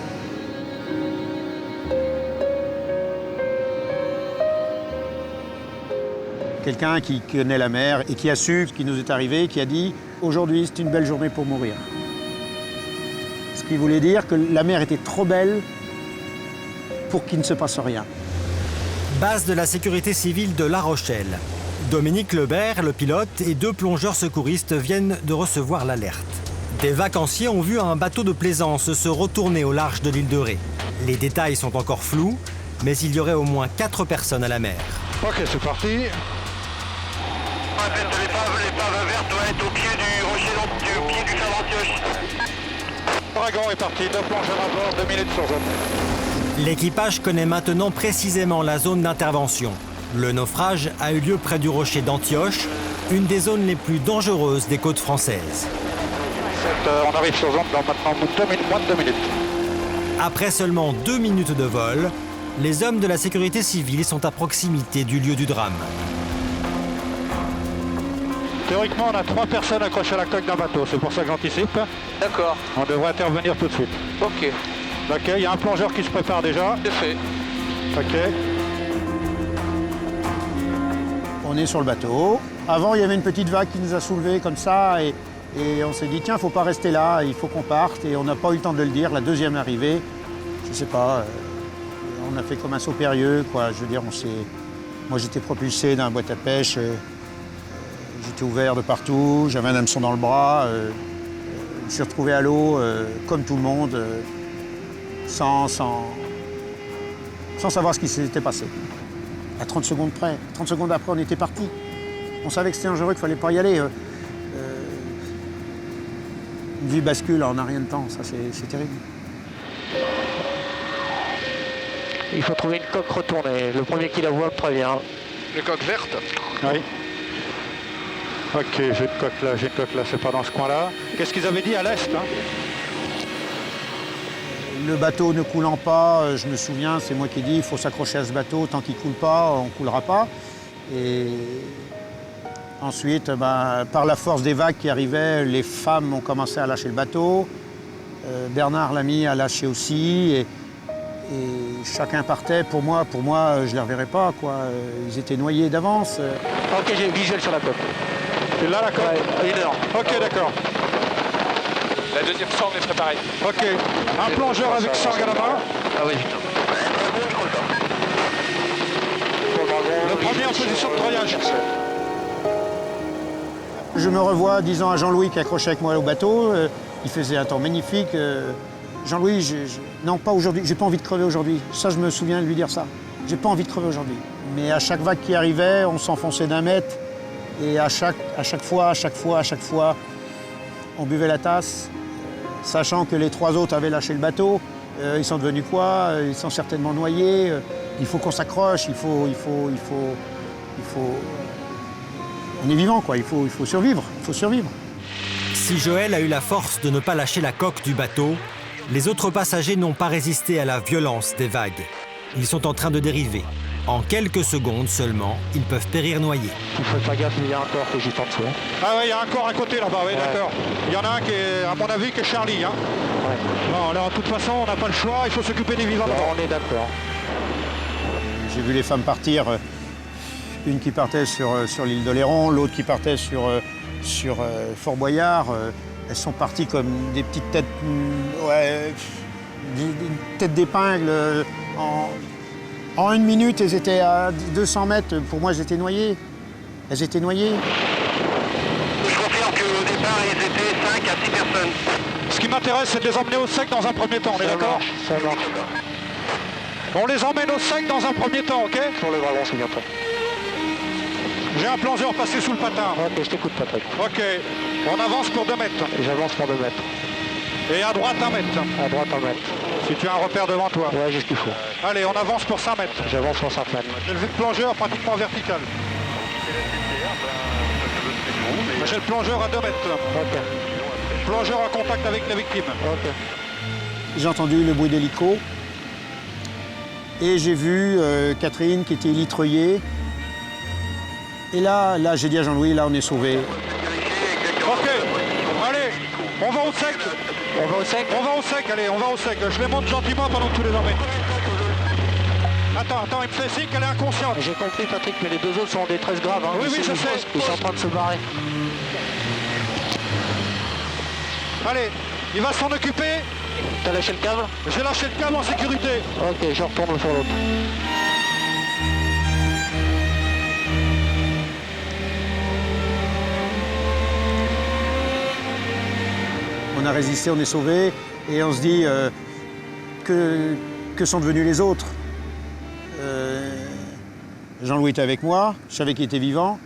quelqu'un qui connaît la mer et qui a su ce qui nous est arrivé, qui a dit « Aujourd'hui, c'est une belle journée pour mourir ». Ce qui voulait dire que la mer était trop belle pour qu'il ne se passe rien. Base de la sécurité civile de La Rochelle. Dominique Lebert, le pilote, et 2 plongeurs secouristes viennent de recevoir l'alerte. Des vacanciers ont vu un bateau de plaisance se retourner au large de l'île de Ré. Les détails sont encore flous, mais il y aurait au moins 4 personnes à la mer. Ok, c'est parti. L'épave verte doit être au pied du rocher, au pied du phare d'Antioche. Dragon est parti, 2 plongeurs à bord, 2 minutes sur zone. L'équipage connaît maintenant précisément la zone d'intervention. Le naufrage a eu lieu près du rocher d'Antioche, une des zones les plus dangereuses des côtes françaises. On arrive sur zone dans maintenant moins de 2 minutes. Après seulement 2 minutes de vol, les hommes de la sécurité civile sont à proximité du lieu du drame. Théoriquement, on a 3 personnes accrochées à la coque d'un bateau, c'est pour ça que j'anticipe. D'accord. On devrait intervenir tout de suite. Ok. Ok, il y a un plongeur qui se prépare déjà. C'est fait. Ok. On est sur le bateau. Avant, il y avait une petite vague qui nous a soulevés comme ça et on s'est dit, tiens, il ne faut pas rester là, il faut qu'on parte. Et on n'a pas eu le temps de le dire. La deuxième arrivée, je ne sais pas, on a fait comme un saut périlleux, quoi. Je veux dire, moi, j'étais propulsé d'un boîte à pêche. J'étais ouvert de partout, j'avais un hameçon dans le bras. Je me suis retrouvé à l'eau, comme tout le monde, sans savoir ce qui s'était passé. À 30 secondes près, 30 secondes après, on était parti. On savait que c'était dangereux, qu'il ne fallait pas y aller. Une vie bascule en un rien de temps, ça c'est terrible. Il faut trouver une coque retournée. Le premier qui la voit prévient. Les coques vertes? Oui. Ok, j'ai une coque là, c'est pas dans ce coin-là. Qu'est-ce qu'ils avaient dit à l'est, hein? Le bateau ne coulant pas, je me souviens, c'est moi qui ai dit il faut s'accrocher à ce bateau, tant qu'il ne coule pas, on ne coulera pas. Et ensuite, par la force des vagues qui arrivaient, les femmes ont commencé à lâcher le bateau. Bernard l'ami a lâché aussi. Et chacun partait. Pour moi, je ne les reverrai pas, quoi. Ils étaient noyés d'avance. Ok, j'ai visuel sur la coque. C'est là la coque? Ouais, 1 heure. Ok, d'accord. La deuxième sangle est préparée. Ok. Un plongeur avec sangle à la main. Ah oui, putain. Le premier en position de troyage. Je me revois disant à Jean-Louis qui accrochait avec moi au bateau, il faisait un temps magnifique. Jean-Louis, non pas aujourd'hui, j'ai pas envie de crever aujourd'hui. Ça, je me souviens de lui dire ça. J'ai pas envie de crever aujourd'hui. Mais à chaque vague qui arrivait, on s'enfonçait d'1 mètre. Et à chaque fois, on buvait la tasse, sachant que les 3 autres avaient lâché le bateau. Ils sont devenus quoi? Ils sont certainement noyés. Il faut qu'on s'accroche, il faut... On est vivant, quoi. Il faut survivre. Si Joël a eu la force de ne pas lâcher la coque du bateau, les autres passagers n'ont pas résisté à la violence des vagues. Ils sont en train de dériver. En quelques secondes seulement, ils peuvent périr noyés. Il faut pas gaffe, il y a un corps qui est juste en dessous. Hein. Ah oui, il y a un corps à côté là-bas, oui, ouais. D'accord. Il y en a un qui est, à mon avis, qui est Charlie. Hein. Ouais. Bon, alors, de toute façon, on n'a pas le choix, il faut s'occuper des vivants. Bon, on est d'accord. J'ai vu les femmes partir, une qui partait sur l'île d'Oléron, l'autre qui partait sur Fort Boyard. Elles sont parties comme des petites têtes, des têtes d'épingle. En 1 minute, elles étaient à 200 mètres. Pour moi, elles étaient noyées. Je confirme qu'au départ, ils étaient 5 à 6 personnes. Ce qui m'intéresse, c'est de les emmener au sec dans un premier temps, on est d'accord? Ça marche. On les emmène au sec dans un premier temps, ok? Pour le dragon, c'est bientôt. J'ai un plongeur passé sous le patin. Ok, je t'écoute, Patrick. Ok, on avance pour 2 mètres. J'avance pour 2 mètres. Et à droite 1 mètre. À droite 1 mètre. Si tu as un repère devant toi. Ouais, j'ai ce qu'il faut. Allez, on avance pour 5 mètres. J'avance pour 5 mètres. J'ai levé le plongeur pratiquement vertical. J'ai le plongeur à 2 mètres. Ok. Plongeur en contact avec la victime. Ok. J'ai entendu le bruit d'hélico. Et j'ai vu Catherine qui était élitreuillée. Et là j'ai dit à Jean-Louis, là on est sauvés. Ok, allez, on va au sec. On va au sec? On va au sec, allez, on va au sec. Je les monte gentiment pendant que tu les emmènes. Attends, il me fait signe qu'elle est inconsciente. J'ai compris, Patrick, mais les deux autres sont en détresse grave. Hein. Oui, je sais. Ils sont en train de se barrer. Allez, il va s'en occuper. T'as lâché le câble? J'ai lâché le câble en sécurité. Ok, je retourne sur l'autre. On a résisté, on est sauvés, et on se dit que sont devenus les autres. Jean-Louis était avec moi, je savais qu'il était vivant.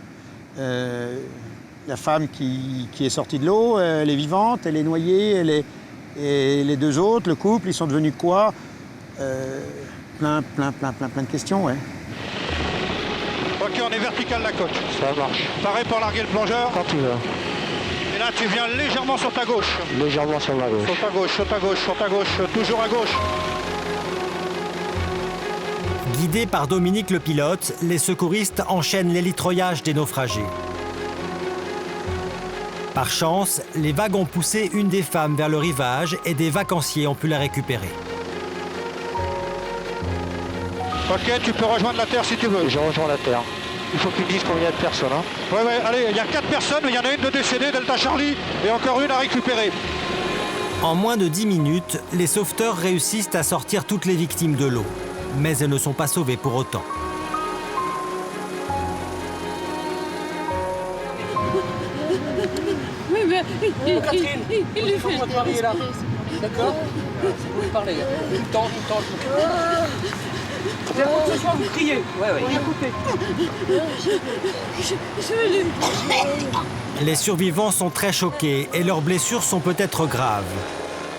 La femme qui est sortie de l'eau, elle est vivante, elle est noyée, et les deux autres, le couple, ils sont devenus quoi? Plein de questions, ouais. Ok, on est vertical la côte. Ça marche. Pareil pour larguer le plongeur? Quand tu veux. Et là, tu viens légèrement sur ta gauche. Légèrement sur ma gauche. Sur ta gauche, toujours à gauche. Guidés par Dominique le pilote, les secouristes enchaînent l'hélitreuillage des naufragés. Par chance, les vagues ont poussé une des femmes vers le rivage et des vacanciers ont pu la récupérer. Ok, tu peux rejoindre la terre si tu veux. Je rejoins la terre. Il faut que tu me dises combien de personnes. Hein. Ouais, allez, il y a 4 personnes, mais il y en a une de décédée, Delta Charlie, et encore une à récupérer. En moins de 10 minutes, les sauveteurs réussissent à sortir toutes les victimes de l'eau. Mais elles ne sont pas sauvées pour autant. Oui, mais Catherine, il lui fait travailler là. D'accord? Vous pouvez parler. Tout le temps. Ce soir, vous criez. Ouais. Écoutez. Les survivants sont très choqués et leurs blessures sont peut-être graves.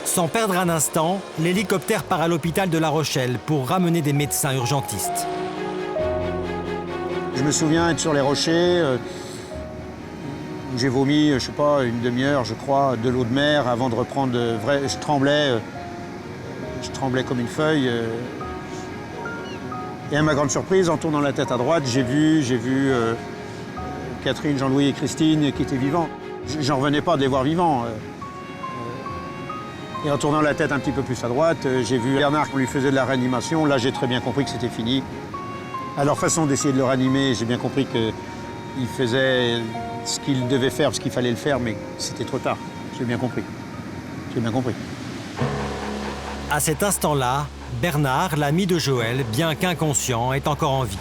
Sans perdre un instant, l'hélicoptère part à l'hôpital de La Rochelle pour ramener des médecins urgentistes. Je me souviens être sur les rochers. J'ai vomi, je sais pas, une demi-heure, je crois, de l'eau de mer avant de reprendre. Je tremblais comme une feuille. Et à ma grande surprise, en tournant la tête à droite, j'ai vu Catherine, Jean-Louis et Christine qui étaient vivants. J'en revenais pas de les voir vivants. Et en tournant la tête un petit peu plus à droite, j'ai vu Bernard qui lui faisait de la réanimation. Là, j'ai très bien compris que c'était fini. À leur façon d'essayer de le réanimer, j'ai bien compris qu'ils faisaient ce qu'ils devaient faire, parce qu'il fallait le faire, mais c'était trop tard. J'ai bien compris. À cet instant-là, Bernard, l'ami de Joël, bien qu'inconscient, est encore en vie.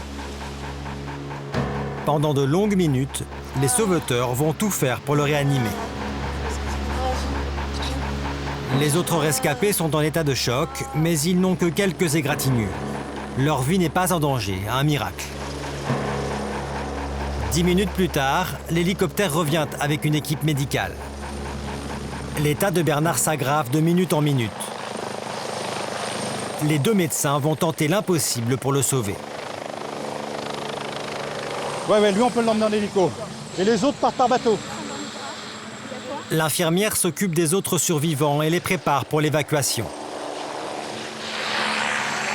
Pendant de longues minutes, les sauveteurs vont tout faire pour le réanimer. Les autres rescapés sont en état de choc, mais ils n'ont que quelques égratignures. Leur vie n'est pas en danger, un miracle. 10 minutes plus tard, l'hélicoptère revient avec une équipe médicale. L'état de Bernard s'aggrave de minute en minute. Les deux médecins vont tenter l'impossible pour le sauver. Ouais, lui on peut l'emmener en hélico. Et les autres partent par bateau. L'infirmière s'occupe des autres survivants et les prépare pour l'évacuation.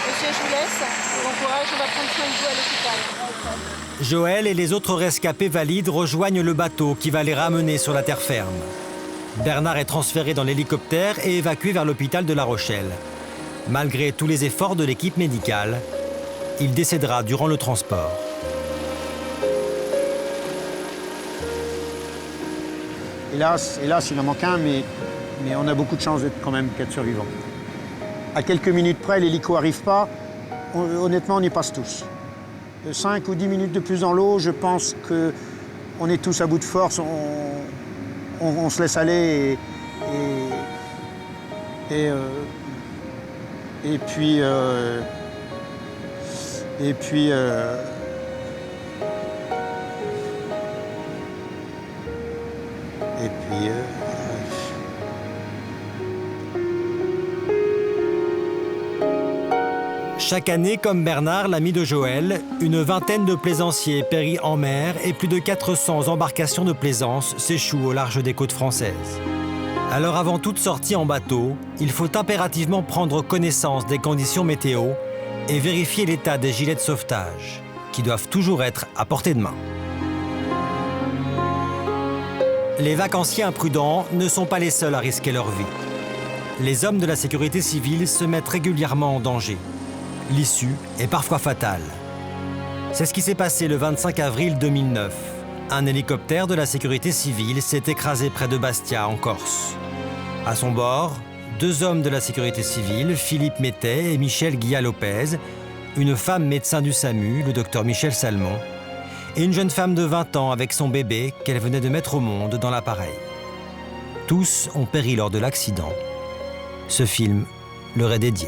Monsieur, je vous laisse. Bon courage, on va prendre soin de vous à l'hôpital. Joël et les autres rescapés valides rejoignent le bateau qui va les ramener sur la terre ferme. Bernard est transféré dans l'hélicoptère et évacué vers l'hôpital de La Rochelle. Malgré tous les efforts de l'équipe médicale, il décédera durant le transport. Hélas, il en manque un, mais on a beaucoup de chance d'être quand même 4 survivants. À quelques minutes près, l'hélico n'arrive pas. Honnêtement, on y passe tous. 5 ou 10 minutes de plus dans l'eau, je pense qu'on est tous à bout de force. On se laisse aller et puis Chaque année, comme Bernard, l'ami de Joël, une vingtaine de plaisanciers périssent en mer et plus de 400 embarcations de plaisance s'échouent au large des côtes françaises. Alors avant toute sortie en bateau, il faut impérativement prendre connaissance des conditions météo et vérifier l'état des gilets de sauvetage, qui doivent toujours être à portée de main. Les vacanciers imprudents ne sont pas les seuls à risquer leur vie. Les hommes de la sécurité civile se mettent régulièrement en danger. l'issue est parfois fatale. C'est ce qui s'est passé le 25 avril 2009. Un hélicoptère de la sécurité civile s'est écrasé près de Bastia, en Corse. À son bord, 2 hommes de la sécurité civile, Philippe Métet et Michel Guilla-Lopez, une femme médecin du SAMU, le docteur Michel Salmon, et une jeune femme de 20 ans avec son bébé qu'elle venait de mettre au monde dans l'appareil. Tous ont péri lors de l'accident. Ce film leur est dédié.